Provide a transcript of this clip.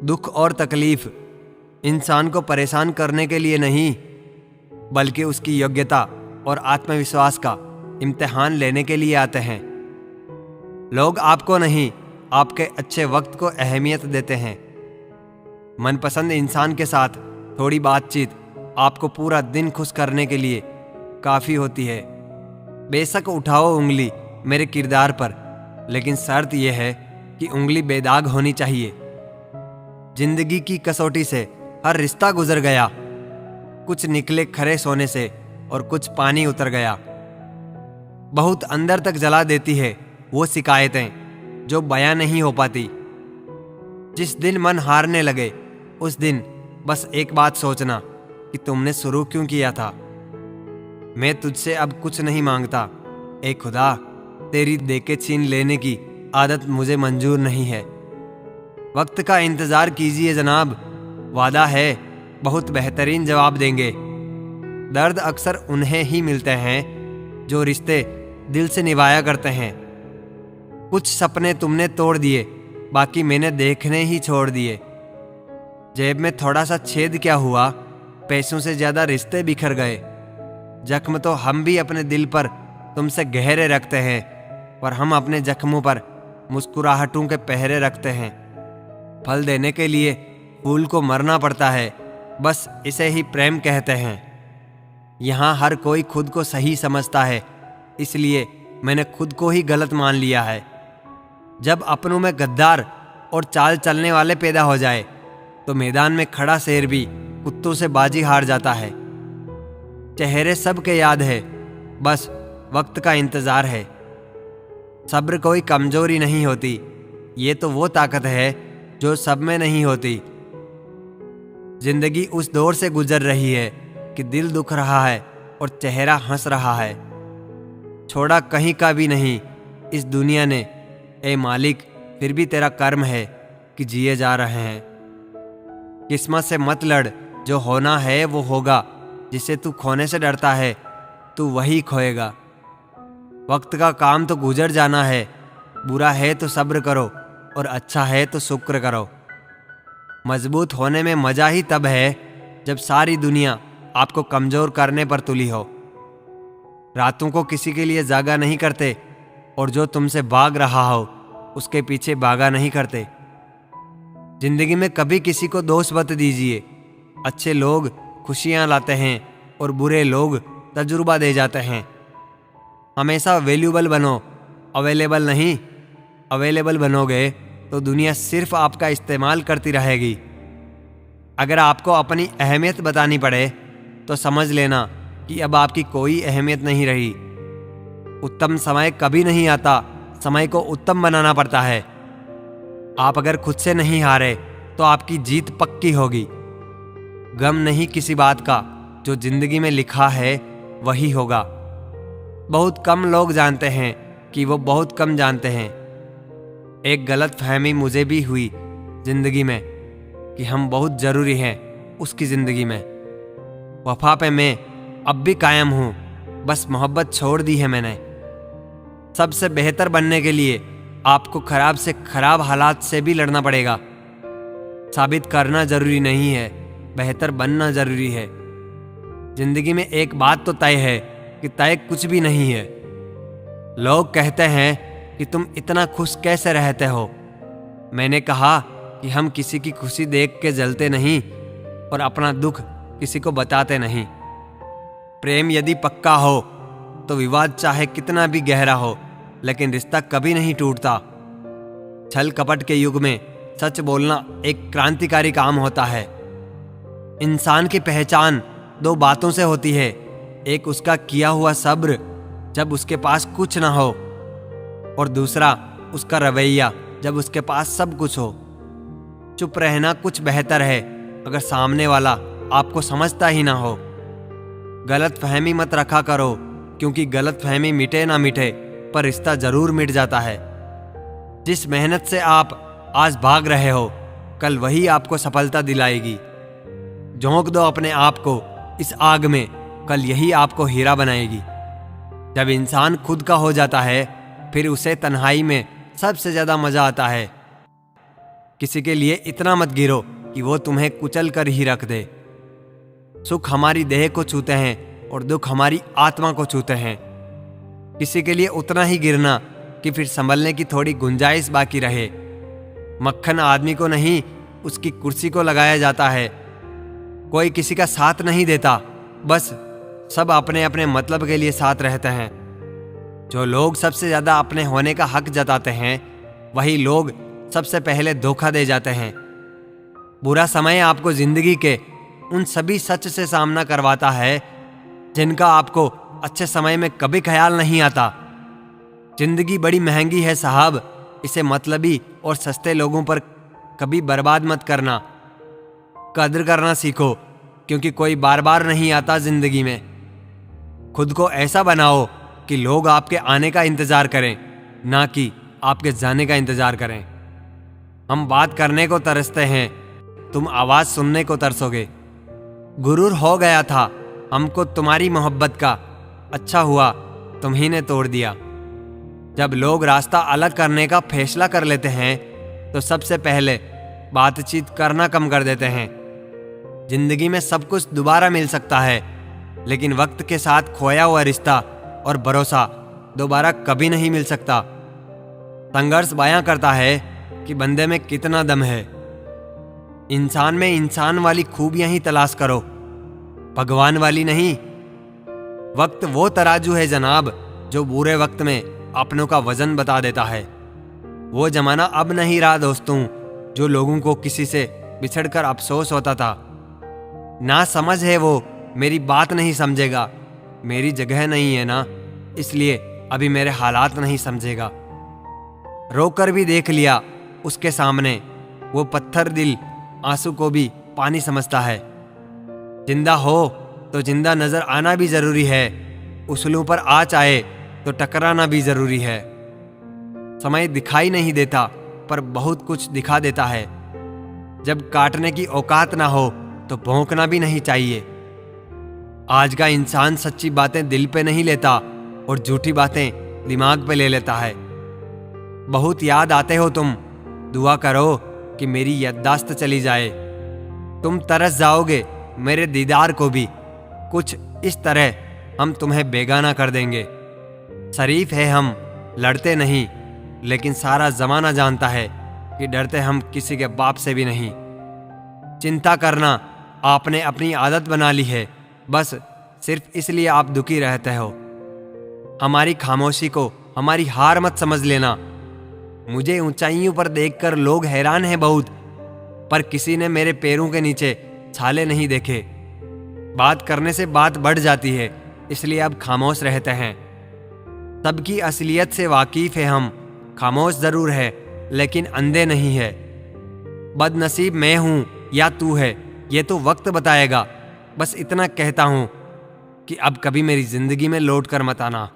दुख और तकलीफ इंसान को परेशान करने के लिए नहीं, बल्कि उसकी योग्यता और आत्मविश्वास का इम्तिहान लेने के लिए आते हैं। लोग आपको नहीं, आपके अच्छे वक्त को अहमियत देते हैं। मनपसंद इंसान के साथ थोड़ी बातचीत आपको पूरा दिन खुश करने के लिए काफ़ी होती है। बेशक उठाओ उंगली मेरे किरदार पर, लेकिन शर्त यह है कि उंगली बेदाग होनी चाहिए। जिंदगी की कसौटी से हर रिश्ता गुजर गया, कुछ निकले खरे सोने से और कुछ पानी उतर गया। बहुत अंदर तक जला देती है वो शिकायतें जो बयां नहीं हो पाती। जिस दिन मन हारने लगे उस दिन बस एक बात सोचना कि तुमने शुरू क्यों किया था। मैं तुझसे अब कुछ नहीं मांगता, ए खुदा, तेरी देके छीन लेने की आदत मुझे मंजूर नहीं है। वक्त का इंतज़ार कीजिए जनाब, वादा है बहुत बेहतरीन जवाब देंगे। दर्द अक्सर उन्हें ही मिलते हैं जो रिश्ते दिल से निभाया करते हैं। कुछ सपने तुमने तोड़ दिए, बाकी मैंने देखने ही छोड़ दिए। जेब में थोड़ा सा छेद क्या हुआ, पैसों से ज़्यादा रिश्ते बिखर गए। जख्म तो हम भी अपने दिल पर तुमसे गहरे रखते हैं, पर हम अपने जख्मों पर मुस्कुराहटों के पहरे रखते हैं। फल देने के लिए फूल को मरना पड़ता है, बस इसे ही प्रेम कहते हैं। यहाँ हर कोई खुद को सही समझता है, इसलिए मैंने खुद को ही गलत मान लिया है। जब अपनों में गद्दार और चाल चलने वाले पैदा हो जाए तो मैदान में खड़ा शेर भी कुत्तों से बाजी हार जाता है। चेहरे सबके याद है, बस वक्त का इंतज़ार है। सब्र कोई कमजोरी नहीं होती, ये तो वो ताकत है जो सब में नहीं होती। जिंदगी उस दौर से गुजर रही है कि दिल दुख रहा है और चेहरा हंस रहा है। छोड़ा कहीं का भी नहीं इस दुनिया ने, ए मालिक, फिर भी तेरा कर्म है कि जिए जा रहे हैं। किस्मत से मत लड़, जो होना है वो होगा। जिसे तू खोने से डरता है तू वही खोएगा। वक्त का काम तो गुजर जाना है, बुरा है तो सब्र करो और अच्छा है तो शुक्र करो। मजबूत होने में मज़ा ही तब है जब सारी दुनिया आपको कमज़ोर करने पर तुली हो। रातों को किसी के लिए जागा नहीं करते, और जो तुमसे भाग रहा हो उसके पीछे भागा नहीं करते। जिंदगी में कभी किसी को दोष मत दीजिए। अच्छे लोग खुशियाँ लाते हैं और बुरे लोग तजुर्बा दे जाते हैं। हमेशा वैल्यूबल बनो, अवेलेबल नहीं। अवेलेबल बनोगे तो दुनिया सिर्फ आपका इस्तेमाल करती रहेगी। अगर आपको अपनी अहमियत बतानी पड़े तो समझ लेना कि अब आपकी कोई अहमियत नहीं रही। उत्तम समय कभी नहीं आता, समय को उत्तम बनाना पड़ता है। आप अगर खुद से नहीं हारे तो आपकी जीत पक्की होगी। गम नहीं किसी बात का, जो जिंदगी में लिखा है वही होगा। बहुत कम लोग जानते हैं कि वो बहुत कम जानते हैं। एक गलत फहमी मुझे भी हुई जिंदगी में कि हम बहुत ज़रूरी हैं उसकी ज़िंदगी में। वफा पे मैं अब भी कायम हूँ, बस मोहब्बत छोड़ दी है मैंने। सबसे बेहतर बनने के लिए आपको खराब से खराब हालात से भी लड़ना पड़ेगा। साबित करना ज़रूरी नहीं है, बेहतर बनना ज़रूरी है। जिंदगी में एक बात तो तय है कि तय कुछ भी नहीं है। लोग कहते हैं कि तुम इतना खुश कैसे रहते हो। मैंने कहा कि हम किसी की खुशी देख के जलते नहीं और अपना दुख किसी को बताते नहीं। प्रेम यदि पक्का हो तो विवाद चाहे कितना भी गहरा हो, लेकिन रिश्ता कभी नहीं टूटता। छल कपट के युग में सच बोलना एक क्रांतिकारी काम होता है। इंसान की पहचान दो बातों से होती है, एक उसका किया हुआ सब्र जब उसके पास कुछ ना हो, और दूसरा उसका रवैया जब उसके पास सब कुछ हो। चुप रहना कुछ बेहतर है अगर सामने वाला आपको समझता ही ना हो। गलत फहमी मत रखा करो, क्योंकि गलत फहमी मिटे ना मिटे पर रिश्ता जरूर मिट जाता है। जिस मेहनत से आप आज भाग रहे हो, कल वही आपको सफलता दिलाएगी। झोंक दो अपने आप को इस आग में, कल यही आपको हीरा बनाएगी। जब इंसान खुद का हो जाता है फिर उसे तन्हाई में सबसे ज्यादा मजा आता है। किसी के लिए इतना मत गिरो कि वो तुम्हें कुचल कर ही रख दे। सुख हमारी देह को छूते हैं और दुख हमारी आत्मा को छूते हैं। किसी के लिए उतना ही गिरना कि फिर संभलने की थोड़ी गुंजाइश बाकी रहे। मक्खन आदमी को नहीं, उसकी कुर्सी को लगाया जाता है। कोई किसी का साथ नहीं देता, बस सब अपने अपने मतलब के लिए साथ रहते हैं। जो लोग सबसे ज्यादा अपने होने का हक जताते हैं, वही लोग सबसे पहले धोखा दे जाते हैं। बुरा समय आपको जिंदगी के उन सभी सच से सामना करवाता है जिनका आपको अच्छे समय में कभी ख्याल नहीं आता। जिंदगी बड़ी महंगी है साहब, इसे मतलबी और सस्ते लोगों पर कभी बर्बाद मत करना। कद्र करना सीखो, क्योंकि कोई बार बार नहीं आता जिंदगी में। खुद को ऐसा बनाओ कि लोग आपके आने का इंतजार करें, ना कि आपके जाने का इंतजार करें। हम बात करने को तरसते हैं, तुम आवाज सुनने को तरसोगे। गुरूर हो गया था हमको तुम्हारी मोहब्बत का, अच्छा हुआ तुम ही ने तोड़ दिया। जब लोग रास्ता अलग करने का फैसला कर लेते हैं तो सबसे पहले बातचीत करना कम कर देते हैं। जिंदगी में सब कुछ दोबारा मिल सकता है, लेकिन वक्त के साथ खोया हुआ रिश्ता और भरोसा दोबारा कभी नहीं मिल सकता। संघर्ष बयां करता है कि बंदे में कितना दम है। इंसान में इंसान वाली खूबियां ही तलाश करो, भगवान वाली नहीं। वक्त वो तराजू है जनाब, जो बुरे वक्त में अपनों का वजन बता देता है। वो जमाना अब नहीं रहा दोस्तों, जो लोगों को किसी से बिछड़कर अफसोस होता था। ना समझ है वो, मेरी बात नहीं समझेगा। मेरी जगह नहीं है ना, इसलिए अभी मेरे हालात नहीं समझेगा। रोकर भी देख लिया उसके सामने, वो पत्थर दिल आंसू को भी पानी समझता है। जिंदा हो तो जिंदा नजर आना भी जरूरी है, उसूलों पर आँच आए तो टकराना भी जरूरी है। समय दिखाई नहीं देता, पर बहुत कुछ दिखा देता है। जब काटने की औकात ना हो तो भौंकना भी नहीं चाहिए। आज का इंसान सच्ची बातें दिल पे नहीं लेता और झूठी बातें दिमाग पे ले लेता है। बहुत याद आते हो तुम, दुआ करो कि मेरी याददाश्त चली जाए। तुम तरस जाओगे मेरे दीदार को भी, कुछ इस तरह हम तुम्हें बेगाना कर देंगे। शरीफ है हम, लड़ते नहीं, लेकिन सारा जमाना जानता है कि डरते हम किसी के बाप से भी नहीं। चिंता करना आपने अपनी आदत बना ली है, बस सिर्फ इसलिए आप दुखी रहते हो। हमारी खामोशी को हमारी हार मत समझ लेना। मुझे ऊंचाइयों पर देखकर लोग हैरान हैं बहुत, पर किसी ने मेरे पैरों के नीचे छाले नहीं देखे। बात करने से बात बढ़ जाती है, इसलिए अब खामोश रहते हैं। सबकी असलियत से वाकिफ है हम, खामोश जरूर है लेकिन अंधे नहीं है। बदनसीब मैं हूं या तू है, ये तो वक्त बताएगा। बस इतना कहता हूं कि अब कभी मेरी जिंदगी में लौट कर मत आना।